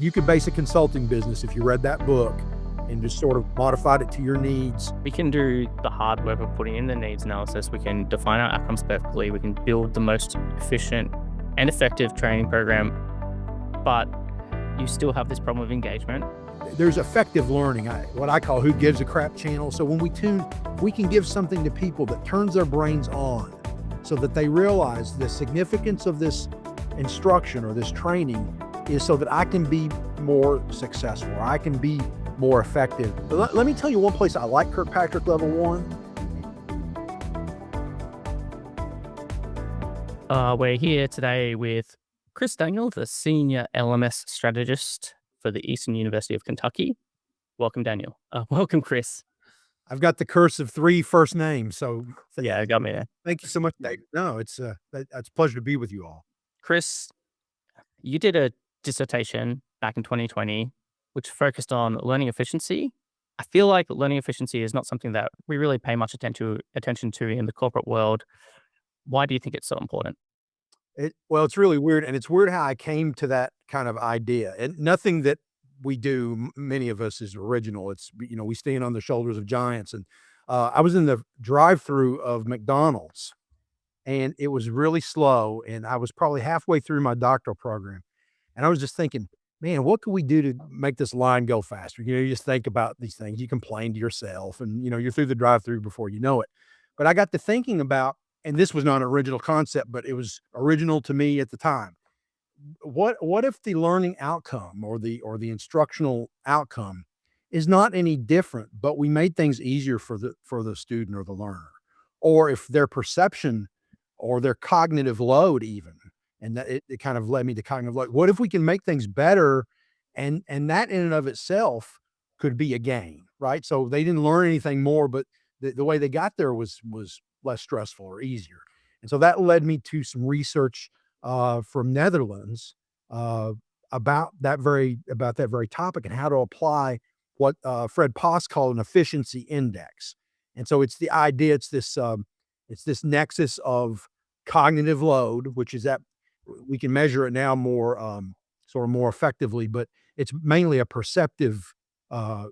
You could base a consulting business if you read that book and just sort of modified it to your needs. We can do the hard work of putting in the needs analysis. We can define our outcomes perfectly. We can build the most efficient and effective training program, but you still have this problem of engagement. There's effective learning, what I call who gives a crap channel. So when we tune, we can give something to people that turns their brains on so that they realize the significance of this instruction or this training is so that I can be more successful, or I can be more effective. Let me tell you one place I like Kirkpatrick Level 1. We're here today with Daniel, the Senior LMS Strategist for the Eastern University of Kentucky. Welcome, Daniel. Welcome, Chris. I've got the curse of 3 first names, so Yeah, it got me there. thank you so much, Dave. No, it's a pleasure to be with you all. Chris, you did a dissertation back in 2020, which focused on learning efficiency. I feel like learning efficiency is not something that we really pay much attention to in the corporate world. Why do you think it's so important? Well, it's really weird, and it's weird how I came to that kind of idea. And nothing that we do, many of us, is original. It's, we stand on the shoulders of giants. And I was in the drive-through of McDonald's, and it was really slow, and I was probably halfway through my doctoral program, and I was just thinking, man, what could we do to make this line go faster? You just think about these things. You complain to yourself, and you're through the drive-through before you know it. But I got to thinking about, and this was not an original concept, but it was original to me at the time. What if the learning outcome or the instructional outcome is not any different, but we made things easier for the student or the learner, or if their perception or their cognitive load even, and that it kind of led me to cognitive load. What if we can make things better, and that in and of itself could be a gain, right? So they didn't learn anything more, but the way they got there was less stressful or easier. And so that led me to some research from Netherlands about that very topic and how to apply what Fred Poss called an efficiency index. And so it's the idea, it's this nexus of cognitive load, which is that we can measure it now more sort of more effectively, but it's mainly a perceptive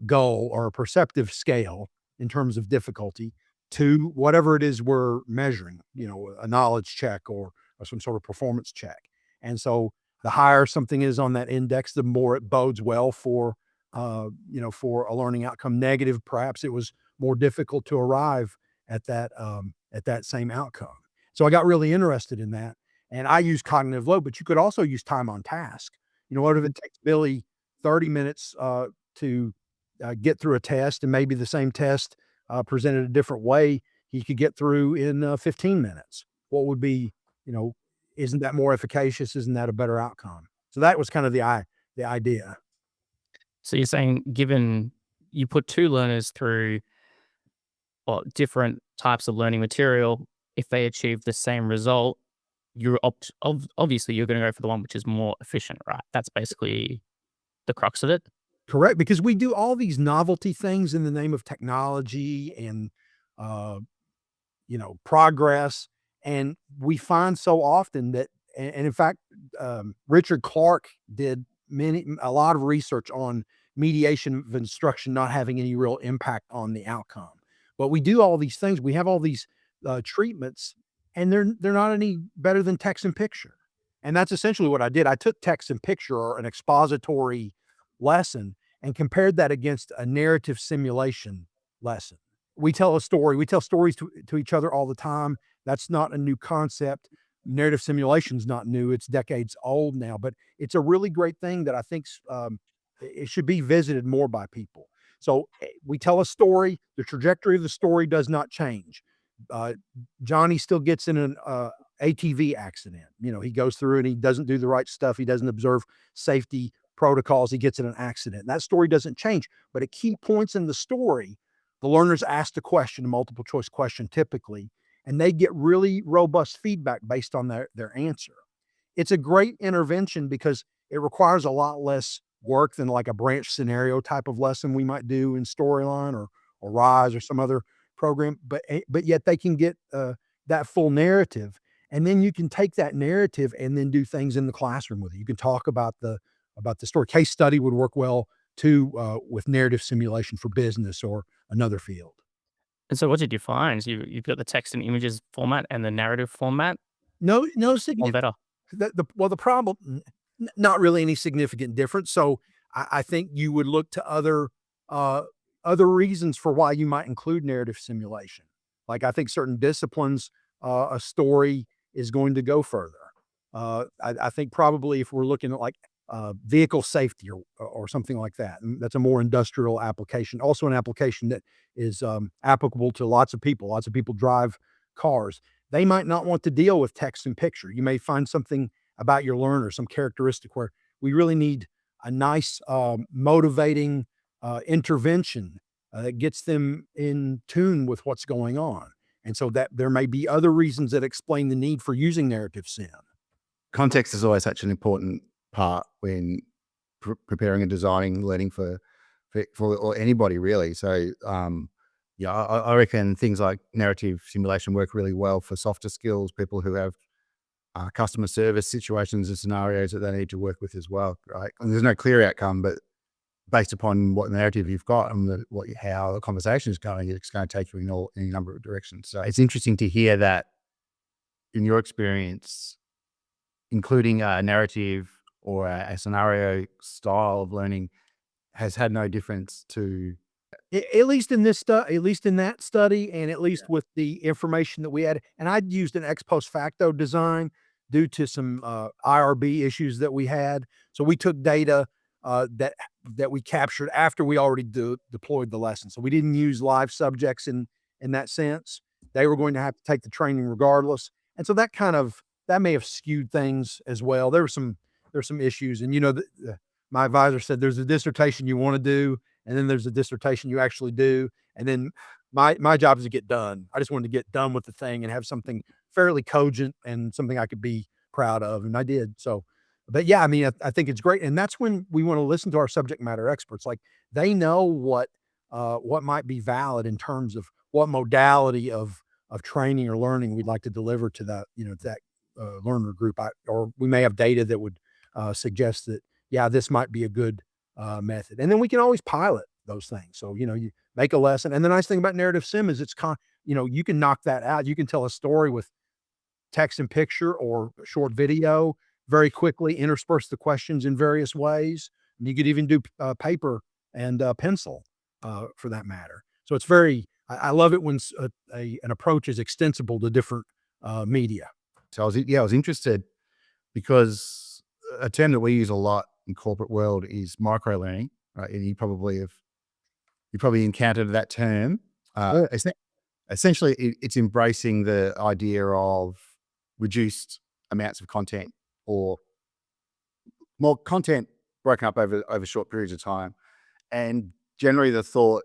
goal or a perceptive scale in terms of difficulty to whatever it is we're measuring, a knowledge check or some sort of performance check. And so the higher something is on that index, the more it bodes well for for a learning outcome. Negative, perhaps it was more difficult to arrive at that same outcome. So I got really interested in that, and I use cognitive load, but you could also use time on task. What if it takes Billy 30 minutes to get through a test, and maybe the same test presented a different way he could get through in 15 minutes? What would be, isn't that more efficacious? Isn't that a better outcome? So that was kind of the idea. So you're saying, given you put 2 learners through different types of learning material, if they achieve the same result, obviously you're going to go for the one which is more efficient, right? That's basically the crux of it. Correct, because we do all these novelty things in the name of technology and, progress, and we find so often that, and in fact, Richard Clark did a lot of research on mediation of instruction not having any real impact on the outcome. But we do all these things. We have all these treatments, and they're not any better than text and picture. And that's essentially what I did. I took text and picture, or an expository lesson, and compared that against a narrative simulation lesson. We tell a story. We tell stories to each other all the time. That's not a new concept. Narrative simulation is not new. It's decades old now, but it's a really great thing that I think it should be visited more by people. So we tell a story. The trajectory of the story does not change. Johnny still gets in an ATV accident. He goes through and he doesn't do the right stuff. He doesn't observe safety protocols. He gets in an accident. That story doesn't change, but at key points in the story, the learners ask a question, a multiple choice question typically, and they get really robust feedback based on their answer. It's a great intervention because it requires a lot less work than like a branch scenario type of lesson we might do in Storyline or Rise or some other program, but yet they can get that full narrative, and then you can take that narrative and then do things in the classroom with it. You can talk about the about the story. Case study would work well too, with narrative simulation for business or another field. And so what did you find? You've got the text and images format and the narrative format. No One significant. better. The problem, not really any significant difference. So I think you would look to uh, other reasons for why you might include narrative simulation. Like I think certain disciplines, a story is going to go further. I think probably if we're looking at like vehicle safety or something like that, and that's a more industrial application. Also, an application that is applicable to lots of people. Lots of people drive cars. They might not want to deal with text and picture. You may find something about your learner, some characteristic where we really need a nice, motivating intervention that gets them in tune with what's going on. And so that there may be other reasons that explain the need for using narrative sim. Context is always such an important part when preparing and designing learning for or anybody really. So yeah, I reckon things like narrative simulation work really well for softer skills, people who have customer service situations and scenarios that they need to work with as well, right? And there's no clear outcome, but based upon what narrative you've got and how the conversation is going, it's going to take you in any number of directions. So it's interesting to hear that in your experience, including a narrative or a scenario style of learning has had no difference to. At least in this at least in that study, and at least with the information that we had, and I'd used an ex post facto design due to some IRB issues that we had. So we took data that we captured after we already deployed the lesson. So we didn't use live subjects in that sense. They were going to have to take the training regardless, and so that may have skewed things as well. There's some issues, and my advisor said there's a dissertation you want to do, and then there's a dissertation you actually do, and then my job is to get done. I just wanted to get done with the thing and have something fairly cogent and something I could be proud of, and I did. So, but yeah, I mean, I think it's great, and that's when we want to listen to our subject matter experts. Like they know what might be valid in terms of what modality of training or learning we'd like to deliver to that learner group. Or we may have data that would suggest that yeah, this might be a good method. And then we can always pilot those things. So, you make a lesson. And the nice thing about narrative sim is you can knock that out. You can tell a story with text and picture or a short video very quickly, intersperse the questions in various ways. And you could even do paper and pencil for that matter. So it's I love it when an approach is extensible to different media. So I was interested because a term that we use a lot in corporate world is micro learning, right? And you probably encountered that term. Essentially, it's embracing the idea of reduced amounts of content or more content broken up over short periods of time. And generally, the thought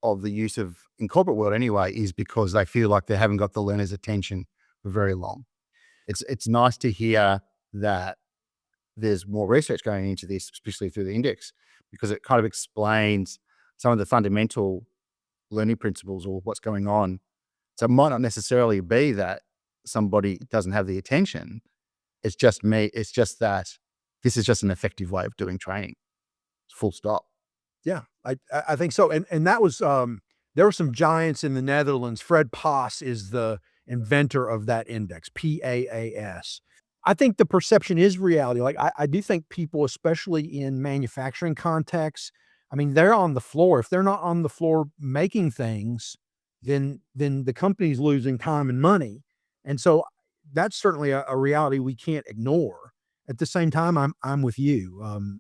of the use of in corporate world anyway is because they feel like they haven't got the learner's attention for very long. It's nice to hear that there's more research going into this, especially through the index, because it kind of explains some of the fundamental learning principles or what's going on. So it might not necessarily be that somebody doesn't have the attention. It's just that this is just an effective way of doing training. Full stop. Yeah, I think so. And that was there were some giants in the Netherlands. Fred Paas is the inventor of that index, PAAS. I think the perception is reality. Like I do think people, especially in manufacturing contexts, I mean, they're on the floor. If they're not on the floor making things, then the company's losing time and money. And so that's certainly a reality we can't ignore. At the same time, I'm with you.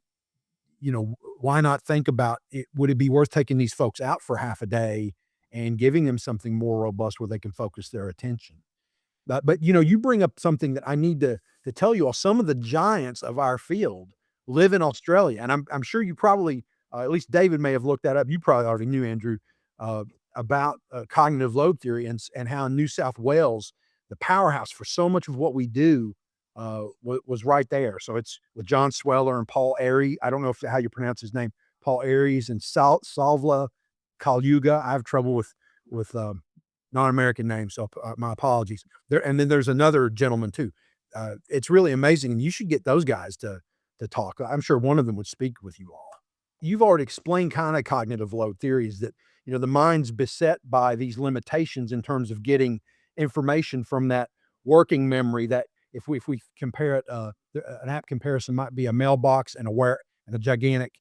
Why not think about it? Would it be worth taking these folks out for half a day and giving them something more robust where they can focus their attention? But you bring up something that I need to tell you all. Some of the giants of our field live in Australia, and I'm sure you probably, at least David may have looked that up. You probably already knew, Andrew, about cognitive load theory and how in New South Wales, the powerhouse for so much of what we do was right there. So it's with John Sweller and Paul Airy. I don't know how you pronounce his name, Paul Aries and Salva Kalyuga. I have trouble with non-American names, so my apologies. And then there's another gentleman too. It's really amazing, and you should get those guys to to talk. I'm sure one of them would speak with you all. You've already explained kind of cognitive load theories that, the mind's beset by these limitations in terms of getting information from that working memory that if we compare it, an app comparison might be a mailbox and a gigantic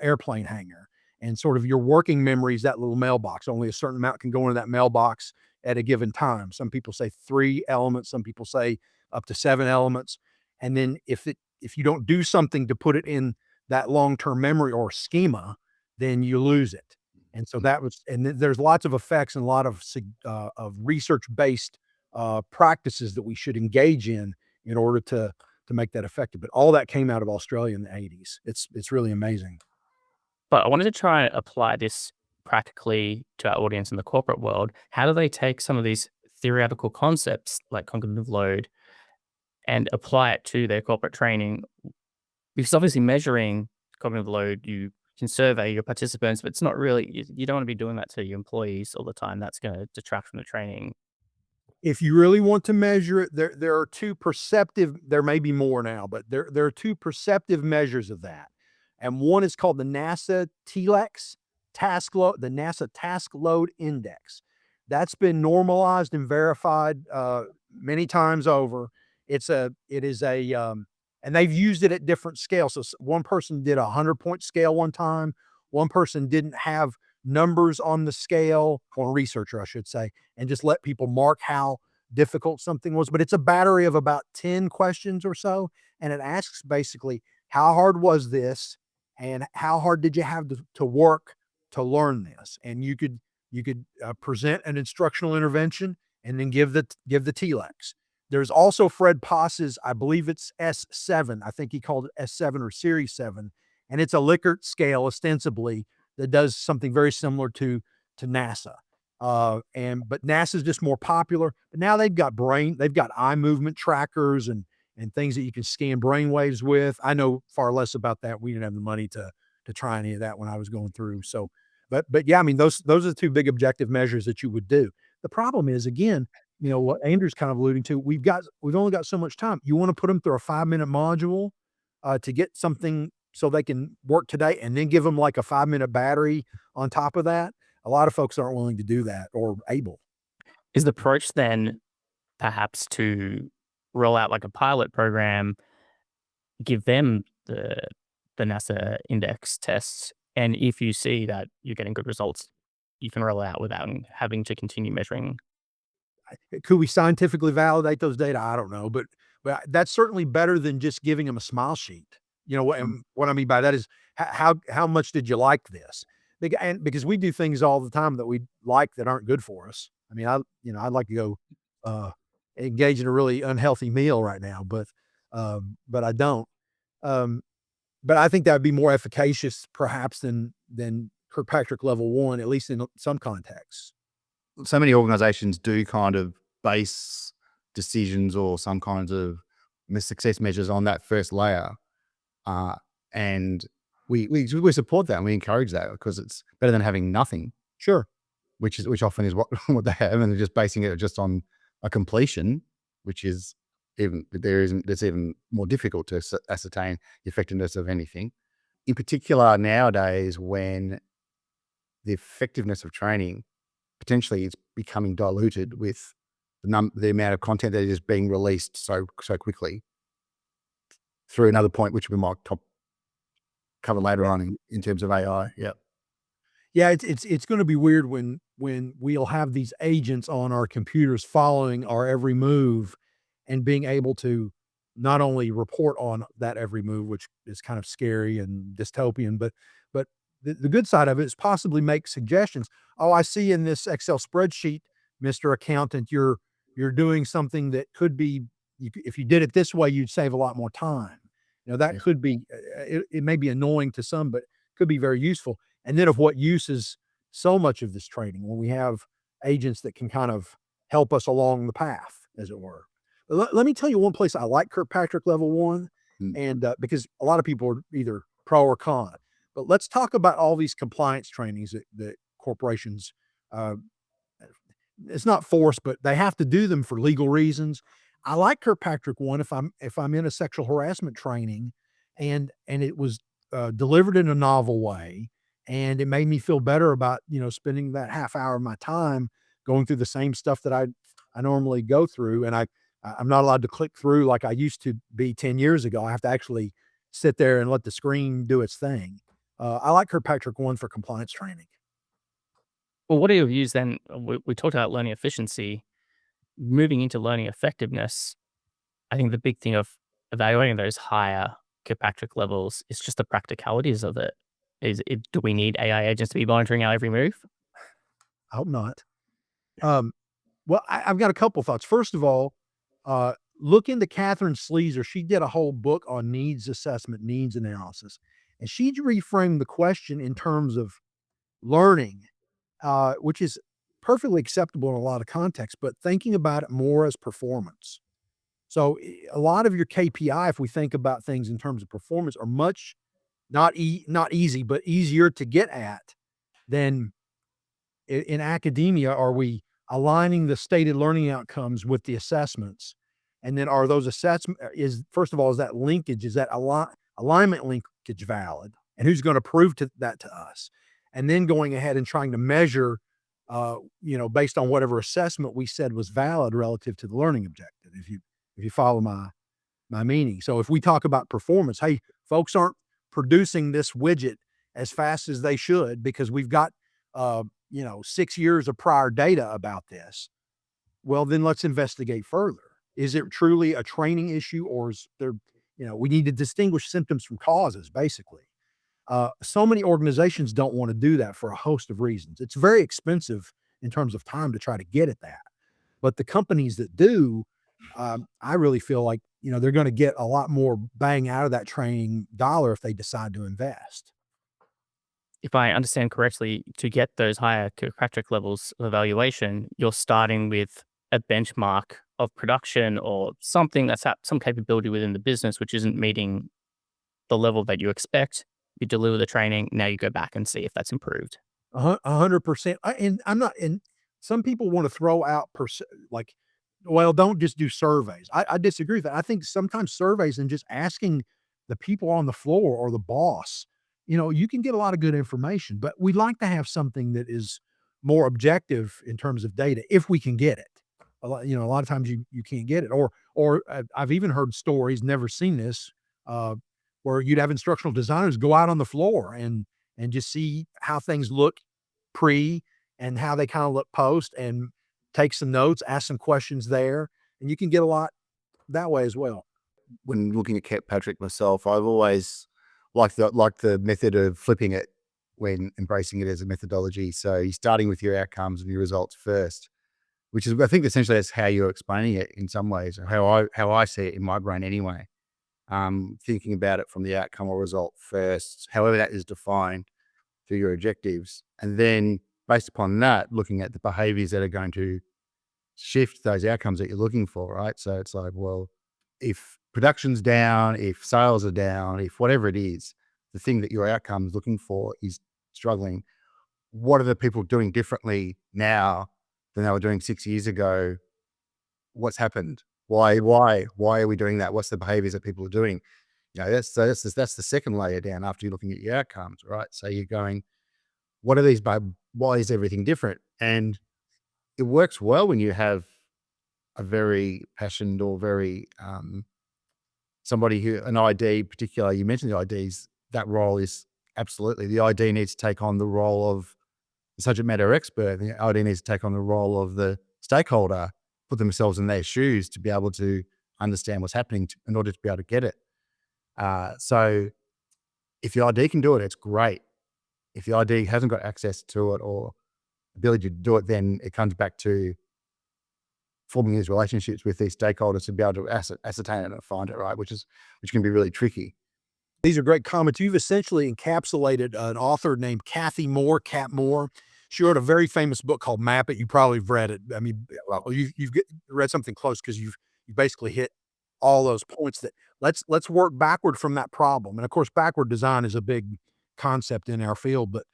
airplane hangar. And sort of your working memory is that little mailbox. Only a certain amount can go into that mailbox at a given time. Some people say 3 elements, some people say up to 7 elements. And then if you don't do something to put it in that long-term memory or schema, then you lose it. And so there's lots of effects and a lot of research-based practices that we should engage in order to make that effective. But all that came out of Australia in the 80s. It's really amazing. But I wanted to try and apply this practically to our audience in the corporate world. How do they take some of these theoretical concepts like cognitive load and apply it to their corporate training? Because obviously measuring cognitive load, you can survey your participants, but it's not really, you don't want to be doing that to your employees all the time. That's going to detract from the training. If you really want to measure it, there are 2 perceptive, there may be more now, but there are 2 perceptive measures of that. And one is called the NASA TLEX the NASA Task Load Index. That's been normalized and verified many times over. And they've used it at different scales. So one person did a 100-point scale one time. One person didn't have numbers on the scale, or a researcher, I should say, and just let people mark how difficult something was. But it's a battery of about 10 questions or so. And it asks basically, how hard was this? And how hard did you have to work to learn this? And you could present an instructional intervention and then give the TLEX. There's also Fred Poss's, I believe it's S7. I think he called it S7 or Series 7. And it's a Likert scale, ostensibly, that does something very similar to NASA. But NASA's just more popular. But now they've got eye movement trackers and things that you can scan brain waves with. I know far less about that. We didn't have the money to try any of that when I was going through. So, but yeah, I mean, those are the 2 big objective measures that you would do. The problem is, again, what Andrew's kind of alluding to, we've only got so much time. You want to put them through a 5-minute module to get something so they can work today, and then give them like a 5-minute battery on top of that. A lot of folks aren't willing to do that or able. Is the approach then perhaps to roll out like a pilot program, give them the NASA index tests, and if you see that you're getting good results, you can roll it out without having to continue measuring? Could we scientifically validate those data? I don't know, but that's certainly better than just giving them a smile sheet. And what I mean by that is how much did you like this? And because we do things all the time that we like that aren't good for us. I mean, I'd like to go engage in a really unhealthy meal right now, but I don't. Um, but I think that would be more efficacious, perhaps, than Kirkpatrick Level 1, at least in some contexts. So many organizations do kind of base decisions or some kinds of success measures on that first layer. And we support that and we encourage that because it's better than having nothing, Sure. which often is what they have, and they're just basing it just on a completion, which is it's even more difficult to ascertain the effectiveness of anything. In particular, nowadays, when the effectiveness of training potentially is becoming diluted with the amount of content that is being released so quickly, through another point which we might cover later on in terms of AI. Yeah. Yeah, it's gonna be weird when we'll have these agents on our computers following our every move and being able to not only report on that every move, which is kind of scary and dystopian, but the good side of it is possibly make suggestions. "Oh, I see in this Excel spreadsheet, Mr. Accountant, you're doing something that could be if you did it this way, you'd save a lot more time." That Yeah. could be, it may be annoying to some, but could be very useful. And then of what use is so much of this training when we have agents that can kind of help us along the path, as it were. Let me tell you one place I like Kirkpatrick Level 1, Mm. and because a lot of people are either pro or con. But let's talk about all these compliance trainings that corporations, uh, it's not forced, but they have to do them for legal reasons. I like Kirkpatrick 1 if I'm in a sexual harassment training and it was delivered in a novel way, and it made me feel better about spending that half hour of my time going through the same stuff that I normally go through, and I'm not allowed to click through like I used to be 10 years ago. I have to actually sit there and let the screen do its thing. I like Kirkpatrick One for compliance training. Well, what are your views then? We talked about learning efficiency, moving into learning effectiveness. I think the big thing of evaluating those higher Kirkpatrick levels is just the practicalities of it. Do we need AI agents to be monitoring our every move? I hope not. Well, I've got a couple thoughts. First of all, look into Catherine Sleezer. She did a whole book on needs assessment, needs analysis, and she reframed the question in terms of learning, which is perfectly acceptable in a lot of contexts, but thinking about it more as performance. So a lot of your KPI, if we think about things in terms of performance, are much not easy, but easier to get at than in academia. Are we aligning the stated learning outcomes with the assessments? And then are those assessment first of all, is that linkage, is that alignment linkage valid? And who's going to prove that to us? And then going ahead and trying to measure, based on whatever assessment we said was valid relative to the learning objective. If you follow my meaning. So if we talk about performance, hey, folks aren't producing this widget as fast as they should because we've got 6 years of prior data about this. Well, then let's investigate further. Is it truly a training issue, or is there, we need to distinguish symptoms from causes, basically. So many organizations don't want to do that for a host of reasons. It's very expensive in terms of time to try to get at that. But the companies that do, I really feel like, they're going to get a lot more bang out of that training dollar if they decide to invest. If I understand correctly, to get those higher Kirkpatrick levels of evaluation, you're starting with a benchmark of production or something that's at some capability within the business, which isn't meeting the level that you expect. You deliver the training. Now you go back and see if that's improved. 100%. And I'm not, and some people want to throw out like, well, don't just do surveys. I disagree with that. I think sometimes surveys and just asking the people on the floor or the boss, you can get a lot of good information, but we'd like to have something that is more objective in terms of data if we can get it. A lot of times you can't get it, or I've even heard stories, never seen this, where you'd have instructional designers go out on the floor and just see how things look pre and how they kind of look post, and take some notes, ask some questions there, and you can get a lot that way as well. When looking at Kirkpatrick myself, I've always liked the method of flipping it when embracing it as a methodology. So you're starting with your outcomes and your results first, which is, I think, essentially that's how you're explaining it in some ways, or how I see it in my brain anyway. Thinking about it from the outcome or result first, however that is defined through your objectives. And then based upon that, looking at the behaviors that are going to shift those outcomes that you're looking for, right? So it's like, well, if production's down, if sales are down, if whatever it is, the thing that your outcome is looking for is struggling, what are the people doing differently now than they were doing 6 years ago? What's happened? Why are we doing that? What's the behaviors that people are doing? That's the second layer down after you're looking at your outcomes, right? So you're going, what are these? Why is everything different? And it works well when you have a very passionate or very somebody who, an ID particular, you mentioned the IDs, that role is absolutely, the ID needs to take on the role of the subject matter expert. The ID needs to take on the role of the stakeholder, put themselves in their shoes to be able to understand what's happening in order to be able to get it. So if the ID can do it, it's great. If the ID hasn't got access to it or ability to do it, then it comes back to forming these relationships with these stakeholders to be able to ascertain it and find it, right? Which can be really tricky. These are great comments. You've essentially encapsulated an author named Kathy Moore, Kat Moore. She wrote a very famous book called Map It. You probably have read it. I mean, well, you've read something close because you've basically hit all those points. That let's work backward from that problem. And of course, backward design is a big concept in our field. But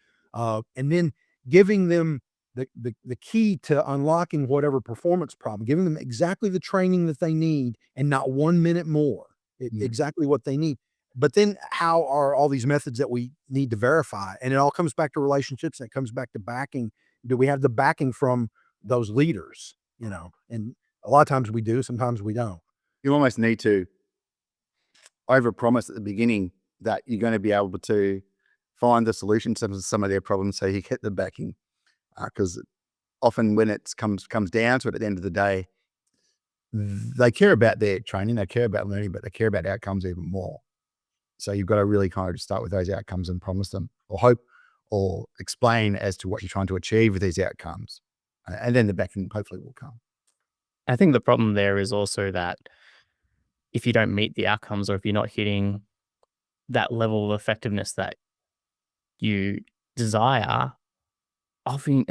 and then giving them the key to unlocking whatever performance problem, giving them exactly the training that they need and not 1 minute more, exactly what they need. But then how are all these methods that we need to verify? And it all comes back to relationships, and it comes back to backing. Do we have the backing from those leaders? And a lot of times we do, sometimes we don't. You almost need to overpromise at the beginning that you're going to be able to find the solution to some of their problems, so you get the backing. Because often when it comes down to it, at the end of the day, they care about their training, they care about learning, but they care about outcomes even more. So you've got to really kind of start with those outcomes and promise them, or hope, or explain as to what you're trying to achieve with these outcomes. And then the backing hopefully will come. I think the problem there is also that if you don't meet the outcomes, or if you're not hitting that level of effectiveness that you desire, often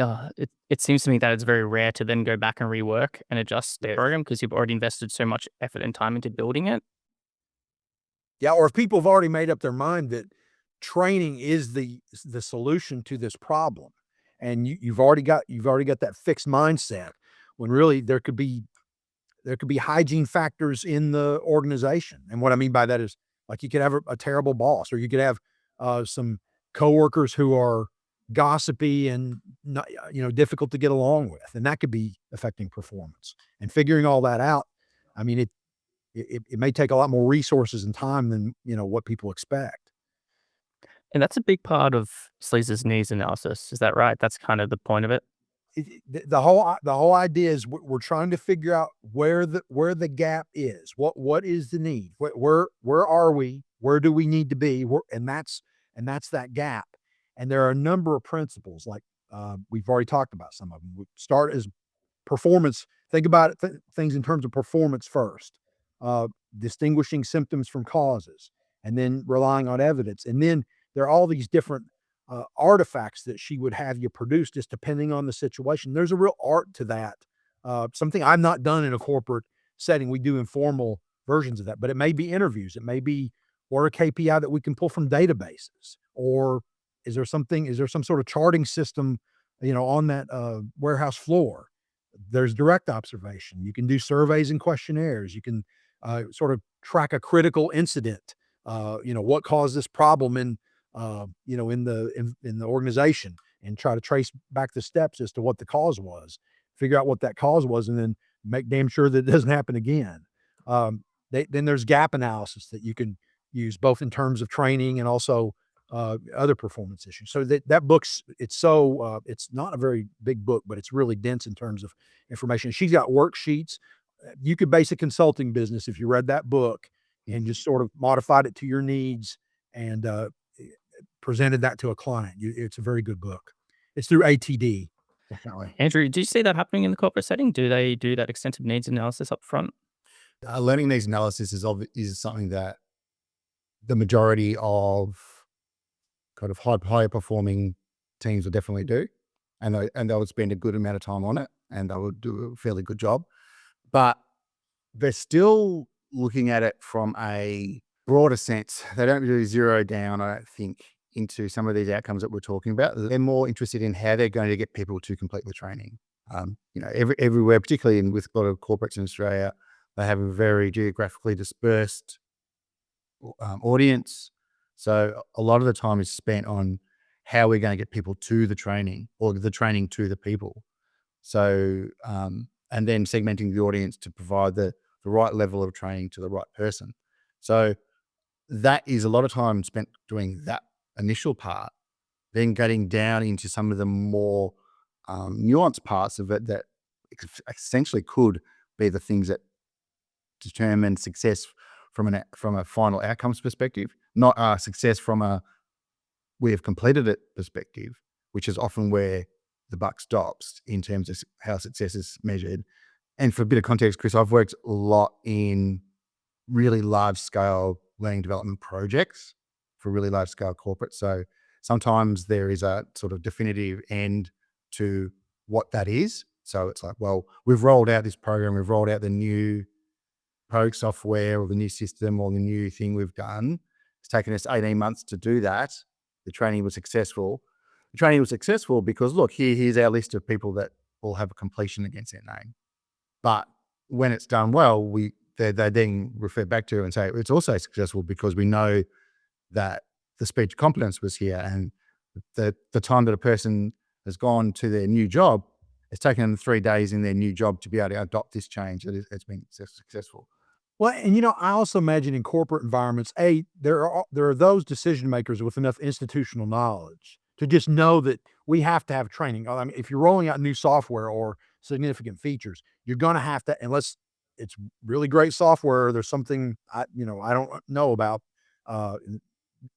it seems to me that it's very rare to then go back and rework and adjust the program, because you've already invested so much effort and time into building it. Yeah, or if people have already made up their mind that training is the solution to this problem, and you've already got that fixed mindset, when really there could be hygiene factors in the organization. And what I mean by that is, like, you could have a terrible boss, or you could have some coworkers who are gossipy and not, difficult to get along with, and that could be affecting performance. And figuring all that out, I mean, it may take a lot more resources and time than what people expect. And that's a big part of Sleezer's needs analysis. Is that right? That's kind of the point of it. The whole idea is we're trying to figure out where the gap is. What is the need? Where are we? Where do we need to be? And that's that gap. And there are a number of principles, like we've already talked about some of them. We start as performance. Think about it, things in terms of performance first, distinguishing symptoms from causes, and then relying on evidence. And then there are all these different artifacts that she would have you produce, just depending on the situation. There's a real art to that. Something I've not done in a corporate setting. We do informal versions of that, but it may be interviews. It may be, or a KPI that we can pull from databases, or is there some sort of charting system, on that warehouse floor? There's direct observation. You can do surveys and questionnaires. You can sort of track a critical incident. What caused this problem in the organization, and try to trace back the steps as to what the cause was, figure out what that cause was, and then make damn sure that it doesn't happen again. Then there's gap analysis that you can use, both in terms of training and also other performance issues. So that book's, it's not a very big book, but it's really dense in terms of information. She's got worksheets. You could base a consulting business if you read that book and just sort of modified it to your needs, and presented that to a client. It's a very good book. It's through ATD. Definitely. Andrew, do you see that happening in the corporate setting? Do they do that extensive needs analysis up front? Learning needs analysis is something that the majority of kind of higher performing teams will definitely do, and they would spend a good amount of time on it, and they would do a fairly good job. But they're still looking at it from a broader sense. They don't really zero down, I don't think, into some of these outcomes that we're talking about. They're more interested in how they're going to get people to complete the training. Everywhere, particularly with a lot of corporates in Australia, they have a very geographically dispersed audience. So a lot of the time is spent on how we're going to get people to the training, or the training to the people. So, and then segmenting the audience to provide the right level of training to the right person. So that is a lot of time spent doing that initial part, then getting down into some of the more nuanced parts of it that essentially could be the things that determine success from a final outcomes perspective, not success from a we have completed it perspective, which is often where the buck stops in terms of how success is measured. And for a bit of context, Chris, I've worked a lot in really large scale learning development projects for really large scale corporates. So sometimes there is a sort of definitive end to what that is. So it's like, well, we've rolled out this program, we've rolled out the new Pogue software or the new system or the new thing we've done. It's taken us 18 months to do that. The training was successful. The training was successful because, look, here's our list of people that will have a completion against their name. But when it's done well, they then refer back to and say it's also successful because we know that the speech competence was here, and the time that a person has gone to their new job, it's taken them 3 days in their new job to be able to adopt this change. It's been successful. Well, and I also imagine in corporate environments, there are those decision makers with enough institutional knowledge to just know that we have to have training. I mean, if you're rolling out new software or significant features, you're going to have to, unless it's really great software, there's something I don't know about. Uh,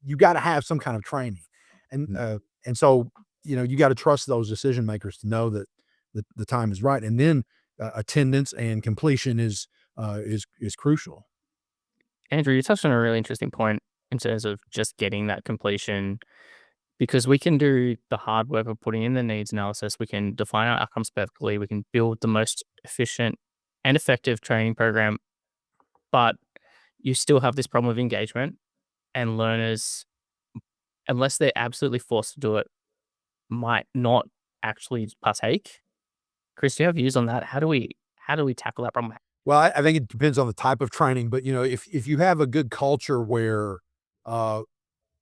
you got to have some kind of training, and Mm. and so you got to trust those decision makers to know that the time is right, and then attendance and completion is crucial. Andrew, you touched on a really interesting point in terms of just getting that completion, because we can do the hard work of putting in the needs analysis. We can define our outcomes perfectly. We can build the most efficient and effective training program, but you still have this problem of engagement, and learners, unless they're absolutely forced to do it, might not actually partake. Chris, do you have views on that? How do we tackle that problem? Well, I think it depends on the type of training, but if you have a good culture where uh,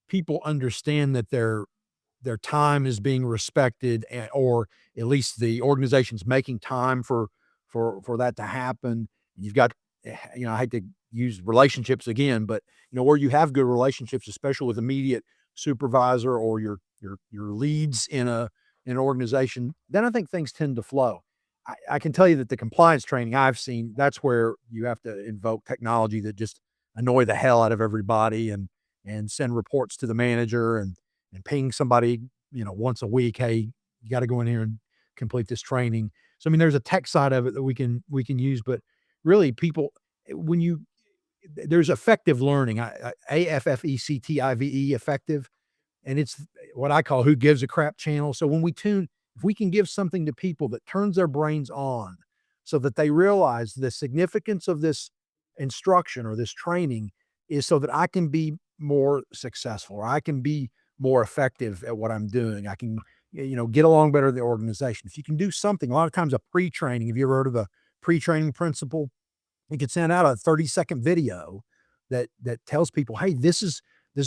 people understand that their time is being respected, or at least the organization's making time for that to happen. You've got, I hate to use relationships again, but where you have good relationships, especially with immediate supervisor or your leads in an organization, then I think things tend to flow. I can tell you that the compliance training I've seen, that's where you have to invoke technology that just annoy the hell out of everybody, and send reports to the manager, and ping somebody, once a week, "Hey, you gotta go in here and complete this training." So, I mean, there's a tech side of it that we can use, but really people, when you there's effective learning, AFFECTIVE, effective, and it's what I call who gives a crap channel. So if we can give something to people that turns their brains on so that they realize the significance of this instruction or this training is so that I can be more successful, or I can be more effective at what I'm doing. I can, get along better with the organization. If you can do something, a lot of times a pre-training, have you ever heard of the pre-training principle? You could send out a 30-second video that tells people, "Hey, this is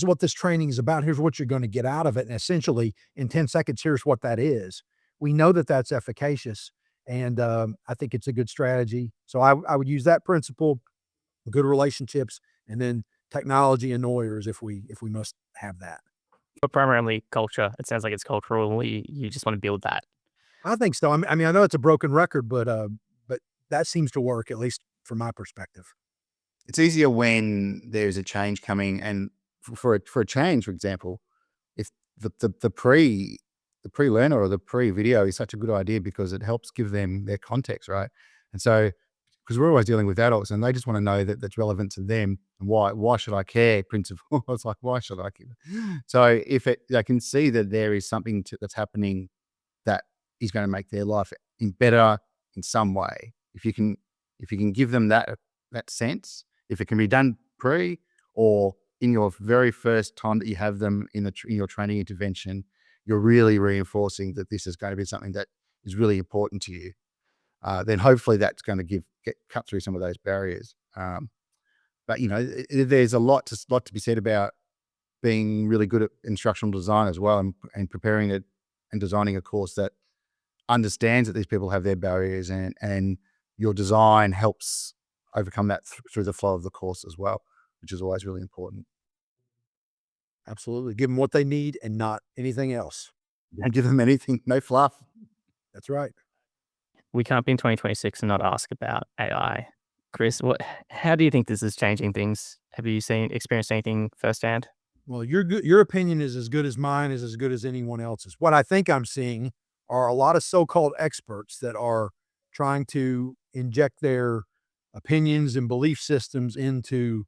what this training is about. Here's what you're gonna get out of it, and essentially, in 10 seconds, here's what that is." We know that that's efficacious, and, I think it's a good strategy. So I would use that principle, good relationships, and then technology annoyers if we must have that. But primarily culture. It sounds like it's cultural. You just want to build that. I think so. I mean, I know it's a broken record, but that seems to work, at least from my perspective. It's easier when there's a change coming, and for a change, for example, if the pre learner or the pre video is such a good idea because it helps give them their context, right? And so, because we're always dealing with adults and they just want to know that that's relevant to them, and why should I care? Principle. It's like, why should I care? So if they can see that there is something that's happening that is going to make their life better in some way. If you can give them that sense, if it can be done pre or in your very first time that you have them in your training intervention, you're really reinforcing that this is going to be something that is really important to you. Then hopefully that's going to get cut through some of those barriers. But there's a lot to be said about being really good at instructional design as well, and preparing it and designing a course that understands that these people have their barriers, and your design helps overcome that through the flow of the course as well, which is always really important. Absolutely. Give them what they need and not anything else. Don't give them anything, no fluff. That's right. We can't be in 2026 and not ask about AI. Chris, how do you think this is changing things? Have you experienced anything firsthand? Well, your opinion is as good as mine, is as good as anyone else's. What I think I'm seeing are a lot of so-called experts that are trying to inject their opinions and belief systems into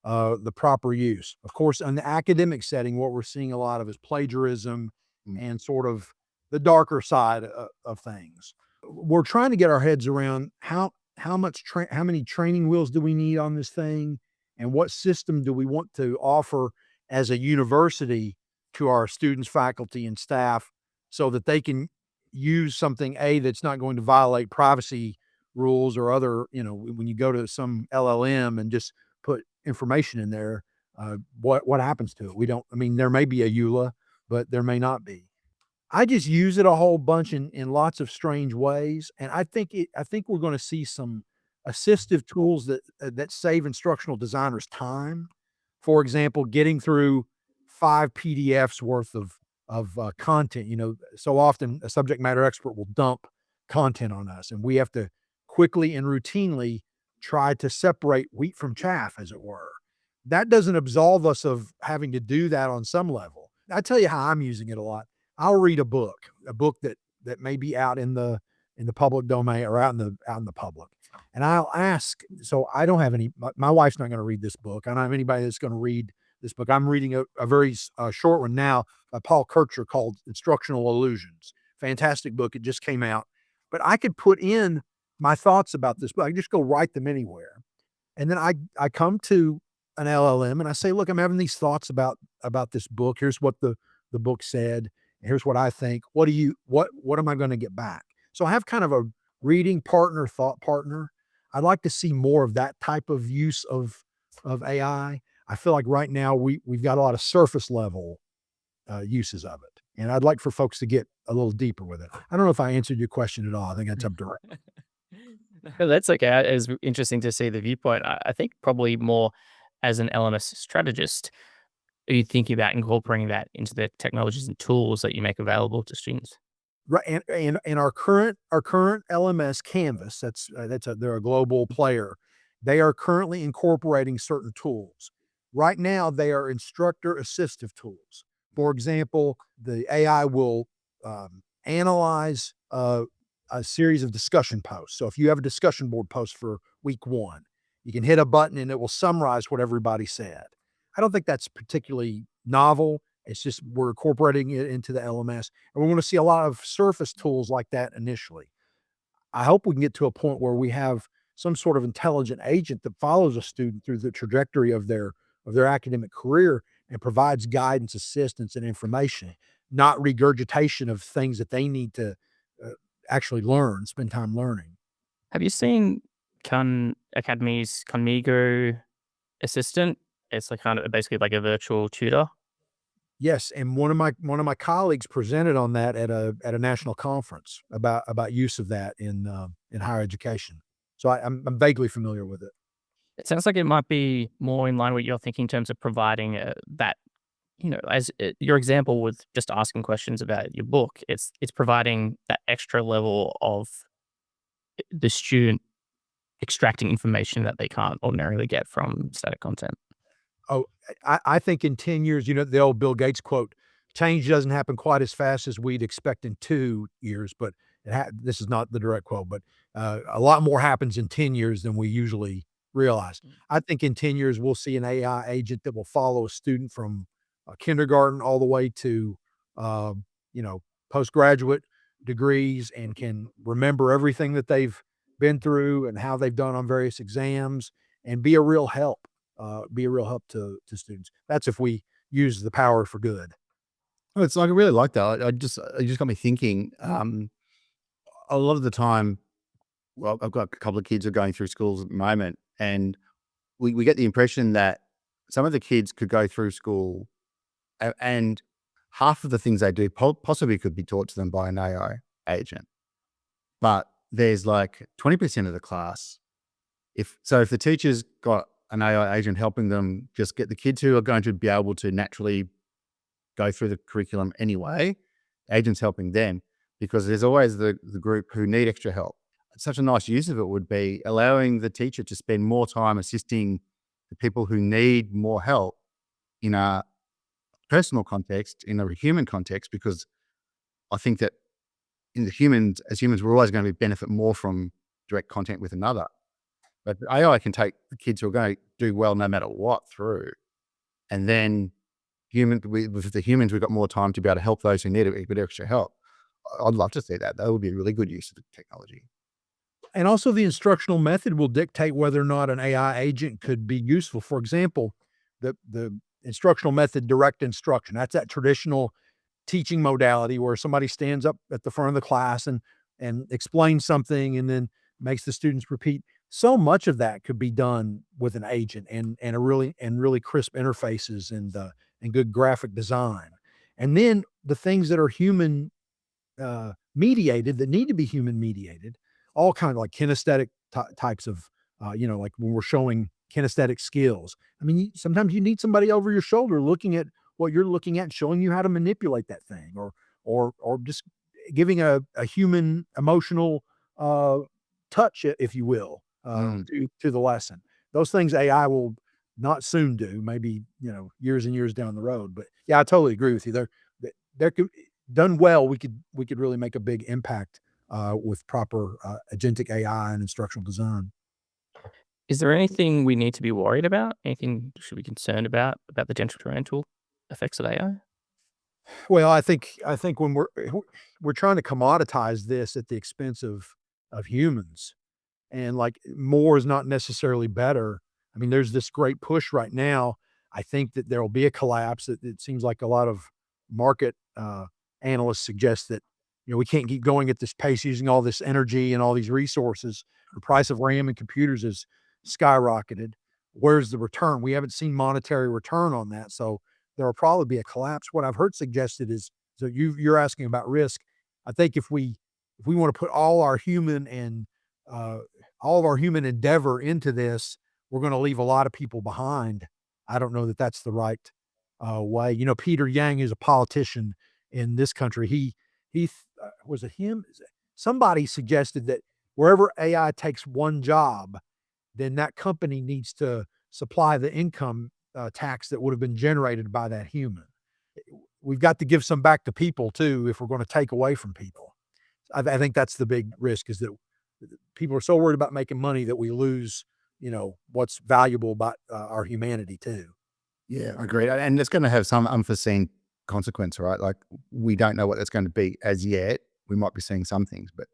the proper use. Of course, in the academic setting, what we're seeing a lot of is plagiarism Mm. and sort of the darker side of things. We're trying to get our heads around how many training wheels do we need on this thing, and what system do we want to offer as a university to our students, faculty, and staff, so that they can use something that's not going to violate privacy rules or other, when you go to some LLM and just put information in there, what happens to it? We don't, I mean, there may be a EULA, but there may not be. I just use it a whole bunch in lots of strange ways, and I think we're gonna see some assistive tools that save instructional designers time. For example, getting through 5 PDFs worth of content. So often a subject matter expert will dump content on us, and we have to quickly and routinely try to separate wheat from chaff, as it were. That doesn't absolve us of having to do that on some level. I tell you how I'm using it a lot. I'll read a book that may be out in the public domain or out in the public. And I'll ask, so I don't have any, my wife's not going to read this book. I don't have anybody that's going to read this book. I'm reading a very short one now by Paul Kircher called Instructional Illusions. Fantastic book. It just came out. But I could put in my thoughts about this book. I can just go write them anywhere. And then I come to an LLM and I say, look, I'm having these thoughts about this book. Here's what the book said. Here's what I think. What am I going to get back? So I have kind of a reading partner, thought partner. I'd like to see more of that type of use of AI. I feel like right now we've got a lot of surface level uses of it, and I'd like for folks to get a little deeper with it. I don't know if I answered your question at all. I think that's up to her. No, that's okay. It's interesting to see the viewpoint. I think probably more as an LMS strategist, are you thinking about incorporating that into the technologies and tools that you make available to students? Right, and our current LMS Canvas, they're a global player. They are currently incorporating certain tools. Right now, they are instructor assistive tools. For example, the AI will analyze a series of discussion posts. So if you have a discussion board post for week 1, you can hit a button and it will summarize what everybody said. I don't think that's particularly novel. It's just we're incorporating it into the LMS, and we're going to see a lot of surface tools like that initially. I hope we can get to a point where we have some sort of intelligent agent that follows a student through the trajectory of their academic career and provides guidance, assistance, and information, not regurgitation of things that they need to uh, actually learn, spend time learning. Have you seen Khan Academy's Conmigo assistant? It's like kind of basically like a virtual tutor. Yes, and one of my colleagues presented on that at a national conference about use of that in higher education. So I'm vaguely familiar with it. It sounds like it might be more in line with your thinking in terms of providing that, as your example with just asking questions about your book, it's providing that extra level of the student extracting information that they can't ordinarily get from static content. Oh, I think in 10 years, the old Bill Gates quote, change doesn't happen quite as fast as we'd expect in 2 years, but this is not the direct quote, but a lot more happens in 10 years than we usually realize. I think in 10 years, we'll see an AI agent that will follow a student from kindergarten all the way to, uh, you know, postgraduate degrees and can remember everything that they've been through and how they've done on various exams and be a real help to students. That's if we use the power for good. Oh, it's like I really like that. It just got me thinking. A lot of the time, well, I've got a couple of kids who are going through schools at the moment, and we get the impression that some of the kids could go through school and half of the things they do possibly could be taught to them by an AI agent. But there's like 20% of the class. If the teacher's got an AI agent helping them just get the kids who are going to be able to naturally go through the curriculum anyway, agents helping them, because there's always the group who need extra help. Such a nice use of it would be allowing the teacher to spend more time assisting the people who need more help in a personal context, in a human context, because I think that as humans, we're always going to benefit more from direct content with another. But AI can take the kids who are going to do well no matter what through, and then with the humans, we've got more time to be able to help those who need a bit extra help. I'd love to see that. That would be a really good use of the technology. And also the instructional method will dictate whether or not an AI agent could be useful. For example, the instructional method, direct instruction, that's that traditional teaching modality where somebody stands up at the front of the class and explains something, and then makes the students repeat. So much of that could be done with an agent and really crisp interfaces and good graphic design. And then the things that are human mediated, that need to be human mediated, all kind of like kinesthetic types of, like when we're showing kinesthetic skills. I mean, sometimes you need somebody over your shoulder looking at what you're looking at and showing you how to manipulate that thing, or just giving a human emotional touch, if you will, Mm. to the lesson. Those things AI will not soon do, maybe, years and years down the road. But yeah, I totally agree with you. There could, done well, we could really make a big impact with proper agentic AI and instructional design. Is there anything we need to be worried about? Anything should be concerned about the detrimental effects of AI? Well, I think when we're trying to commoditize this at the expense of humans, and like more is not necessarily better. I mean, there's this great push right now. I think that there will be a collapse. It seems like a lot of market analysts suggest that we can't keep going at this pace using all this energy and all these resources. The price of RAM and computers is skyrocketed. Where's the return? We haven't seen monetary return on that, so there will probably be a collapse. What I've heard suggested is, so you're asking about risk. I think if we want to put uh, all of our human endeavor into this, we're going to leave a lot of people behind. I don't know that that's the right way. Peter Yang is a politician in this country. Was it him? Somebody suggested that wherever AI takes one job, then that company needs to supply the income tax that would have been generated by that human. We've got to give some back to people too if we're going to take away from people. I think that's the big risk, is that people are so worried about making money that we lose, what's valuable about our humanity too. Yeah, I agree. And it's going to have some unforeseen consequence, right? Like, we don't know what that's going to be as yet. We might be seeing some things, but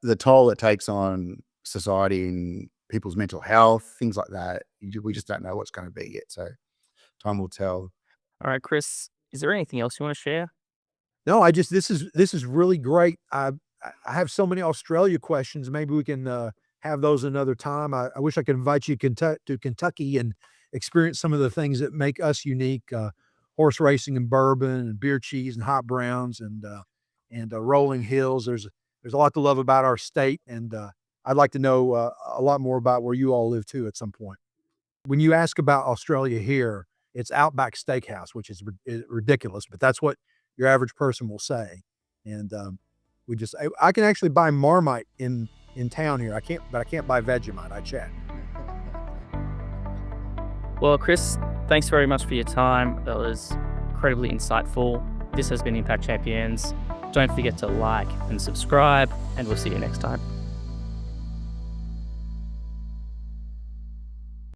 the toll it takes on society and people's mental health, things like that, we just don't know what's going to be yet. So time will tell. All right, Chris, is there anything else you want to share? No, this is really great. I have so many Australia questions. Maybe we can have those another time. I wish I could invite you to Kentucky and experience some of the things that make us unique: horse racing and bourbon and beer cheese and hot browns and rolling hills. There's a lot to love about our state, and I'd like to know a lot more about where you all live too at some point. When you ask about Australia here, it's Outback Steakhouse, which is ridiculous, but that's what your average person will say. And I can actually buy Marmite in town here. I can't buy Vegemite. I checked. Well, Chris, thanks very much for your time. That was incredibly insightful. This has been Impact Champions. Don't forget to like and subscribe, and we'll see you next time.